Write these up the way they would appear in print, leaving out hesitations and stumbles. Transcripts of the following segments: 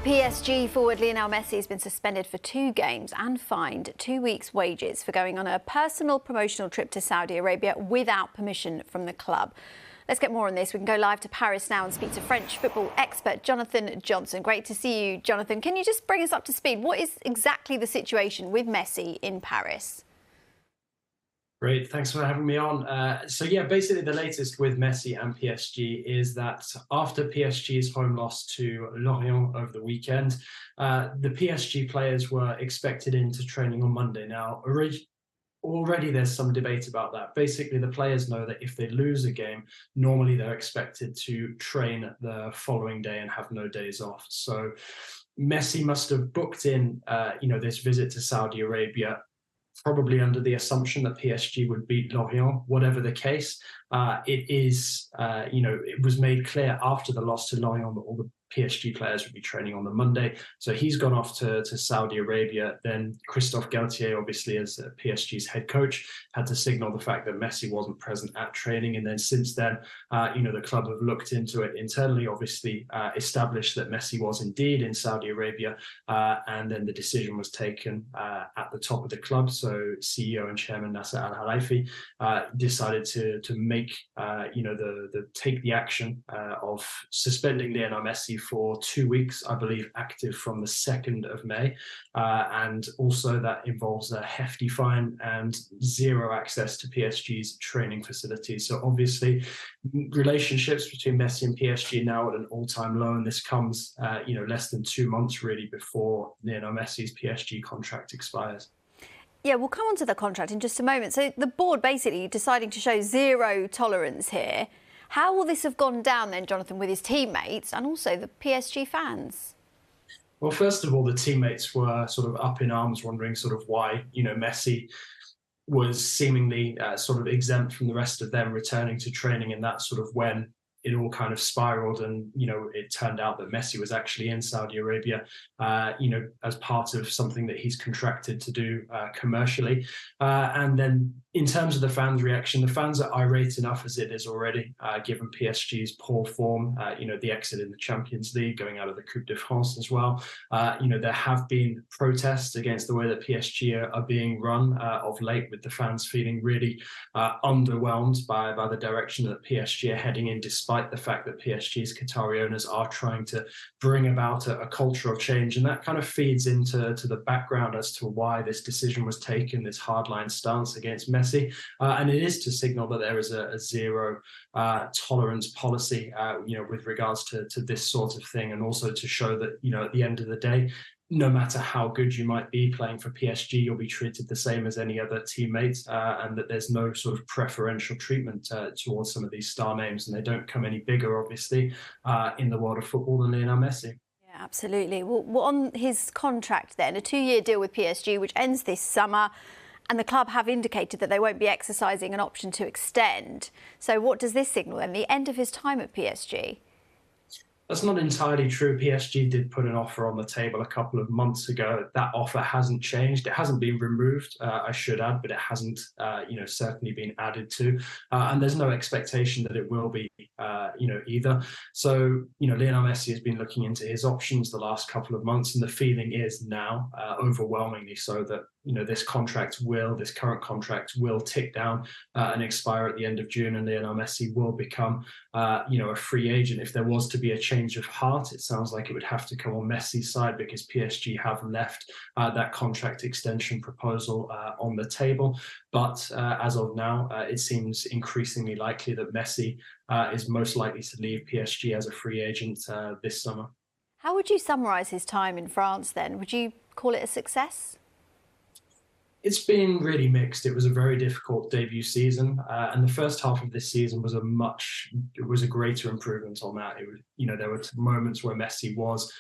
PSG forward Lionel Messi has been suspended for 2 games and fined 2 weeks' wages for going on a personal promotional trip to Saudi Arabia without permission from the club. Let's get more on this. We can go live to Paris now and speak to French football expert Jonathan Johnson. Great to see you, Jonathan. Can you just bring us up to speed? What is exactly the situation with Messi in Paris? Great, thanks for having me on. Basically the latest with Messi and PSG is that after PSG's home loss to Lorient over the weekend, the PSG players were expected into training on Monday. Now, already there's some debate about that. Basically, the players know that if they lose a game, normally they're expected to train the following day and have no days off. So Messi must have booked in, this visit to Saudi Arabia probably under the assumption that PSG would beat Lorient. Whatever the case, it was made clear after the loss to Lorient that all the PSG players would be training on the Monday. So he's gone off to Saudi Arabia. Then Christophe Galtier, obviously as PSG's head coach, had to signal the fact that Messi wasn't present at training. And then since then, the club have looked into it internally, obviously established that Messi was indeed in Saudi Arabia. And then the decision was taken at the top of the club. So CEO and chairman Nasser Al-Khelaifi decided to make, take the action of suspending Lionel Messi for 2 weeks, I believe, active from the 2nd of May. And also that involves a hefty fine and zero access to PSG's training facilities. So obviously relationships between Messi and PSG now at an all-time low, and this comes, less than 2 months really before Lionel Messi's PSG contract expires. Yeah, we'll come on to the contract in just a moment. So the board basically deciding to show zero tolerance here. How will this have gone down then, Jonathan, with his teammates and also the PSG fans? Well, first of all, the teammates were sort of up in arms, wondering sort of why, Messi was seemingly sort of exempt from the rest of them returning to training, and that's sort of when it all kind of spiraled, and it turned out that Messi was actually in Saudi Arabia, as part of something that he's contracted to do commercially. And then in terms of the fans' reaction, the fans are irate enough as it is already, given PSG's poor form, the exit in the Champions League, going out of the Coupe de France as well. There have been protests against the way that PSG are being run of late, with the fans feeling really underwhelmed by the direction that PSG are heading in, despite the fact that PSG's Qatari owners are trying to bring about a culture of change. And that kind of feeds into the background as to why this decision was taken, this hardline stance against Messi. And it is to signal that there is a zero tolerance policy, with regards to this sort of thing. And also to show that, at the end of the day, no matter how good you might be playing for PSG, you'll be treated the same as any other teammate, and that there's no sort of preferential treatment towards some of these star names, and they don't come any bigger, obviously, in the world of football than Lionel Messi. Yeah, absolutely. Well, on his contract then, a 2-year deal with PSG, which ends this summer, and the club have indicated that they won't be exercising an option to extend. So what does this signal then? The end of his time at PSG? That's not entirely true. PSG did put an offer on the table a couple of months ago. That offer hasn't changed. It hasn't been removed, I should add, but it hasn't, certainly been added to. And there's no expectation that it will be, either. So, Lionel Messi has been looking into his options the last couple of months, and the feeling is now, overwhelmingly so, that this current contract will tick down and expire at the end of June, and Lionel Messi will become, a free agent. If there was to be a change of heart, it sounds like it would have to come on Messi's side, because PSG have left that contract extension proposal on the table. But as of now, it seems increasingly likely that Messi is most likely to leave PSG as a free agent this summer. How would you summarise his time in France then? Would you call it a success? It's been really mixed. It was a very difficult debut season, and the first half of this season was a greater improvement on that. It was, there were moments where Messi was,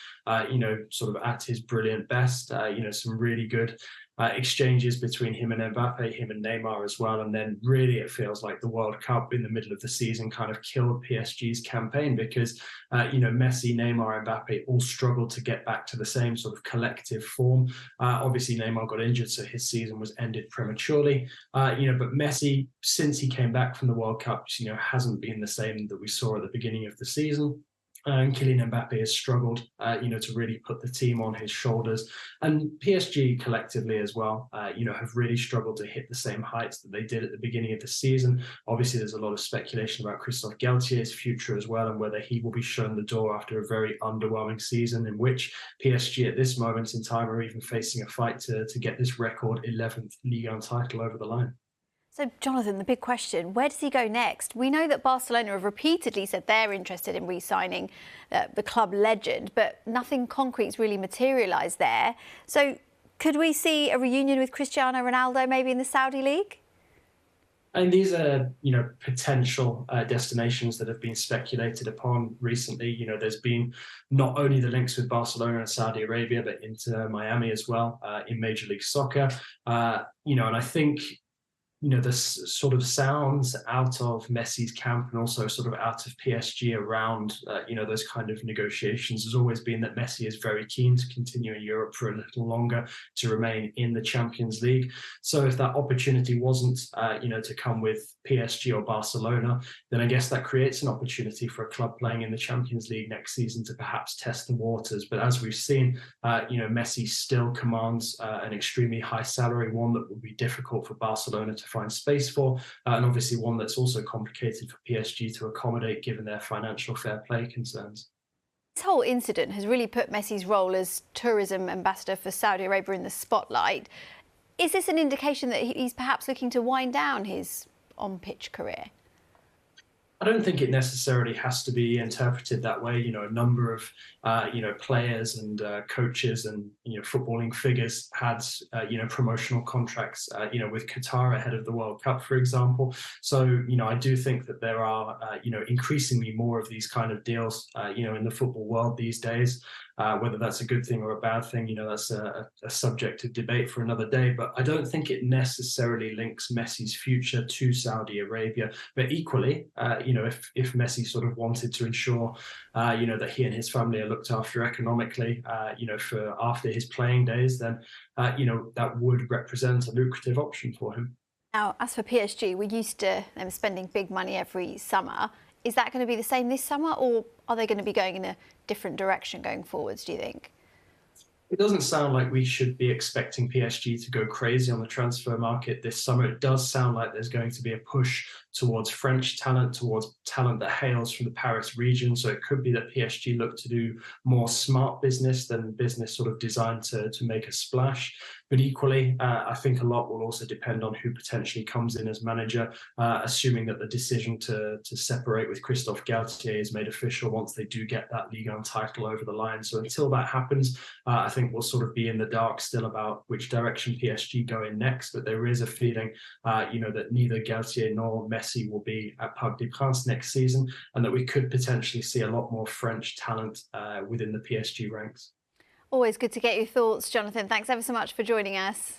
sort of at his brilliant best. Some really good exchanges between him and Mbappe, him and Neymar as well. And then really it feels like the World Cup in the middle of the season kind of killed PSG's campaign, because, Messi, Neymar, Mbappe all struggled to get back to the same sort of collective form. Obviously, Neymar got injured, so his season was ended prematurely. But Messi, since he came back from the World Cup, hasn't been the same that we saw at the beginning of the season. And Kylian Mbappe has struggled, to really put the team on his shoulders. And PSG collectively as well, have really struggled to hit the same heights that they did at the beginning of the season. Obviously, there's a lot of speculation about Christophe Galtier's future as well, and whether he will be shown the door after a very underwhelming season in which PSG at this moment in time are even facing a fight to get this record 11th Ligue 1 title over the line. So, Jonathan, the big question, where does he go next? We know that Barcelona have repeatedly said they're interested in re-signing the club legend, but nothing concrete's really materialised there. So could we see a reunion with Cristiano Ronaldo maybe in the Saudi League? And these are, potential destinations that have been speculated upon recently. There's been not only the links with Barcelona and Saudi Arabia, but into Miami as well in Major League Soccer. And I think this sort of sounds out of Messi's camp and also sort of out of PSG around, those kind of negotiations has always been that Messi is very keen to continue in Europe for a little longer, to remain in the Champions League. So if that opportunity wasn't, to come with PSG or Barcelona, then I guess that creates an opportunity for a club playing in the Champions League next season to perhaps test the waters. But as we've seen, Messi still commands an extremely high salary, one that would be difficult for Barcelona to find space for, and obviously one that's also complicated for PSG to accommodate given their financial fair play concerns. This whole incident has really put Messi's role as tourism ambassador for Saudi Arabia in the spotlight. Is this an indication that he's perhaps looking to wind down his on-pitch career? I don't think it necessarily has to be interpreted that way. A number of, players and coaches and, footballing figures had, promotional contracts, with Qatar ahead of the World Cup, for example. So, I do think that there are, increasingly more of these kind of deals, in the football world these days. Whether that's a good thing or a bad thing, that's a subject of debate for another day. But I don't think it necessarily links Messi's future to Saudi Arabia. But equally, if Messi sort of wanted to ensure, that he and his family are looked after economically, for after his playing days, then, that would represent a lucrative option for him. Now, as for PSG, we're used to them spending big money every summer. Is that going to be the same this summer, or are they going to be going in a different direction going forwards, do you think? It doesn't sound like we should be expecting PSG to go crazy on the transfer market this summer. It does sound like there's going to be a push towards French talent, towards talent that hails from the Paris region. So it could be that PSG look to do more smart business than business sort of designed to make a splash. But equally, I think a lot will also depend on who potentially comes in as manager, assuming that the decision to separate with Christophe Galtier is made official once they do get that Ligue 1 title over the line. So until that happens, I think we'll sort of be in the dark still about which direction PSG go in next. But there is a feeling, that neither Galtier nor Messi will be at Parc des Princes next season, and that we could potentially see a lot more French talent within the PSG ranks. Always good to get your thoughts, Jonathan. Thanks ever so much for joining us.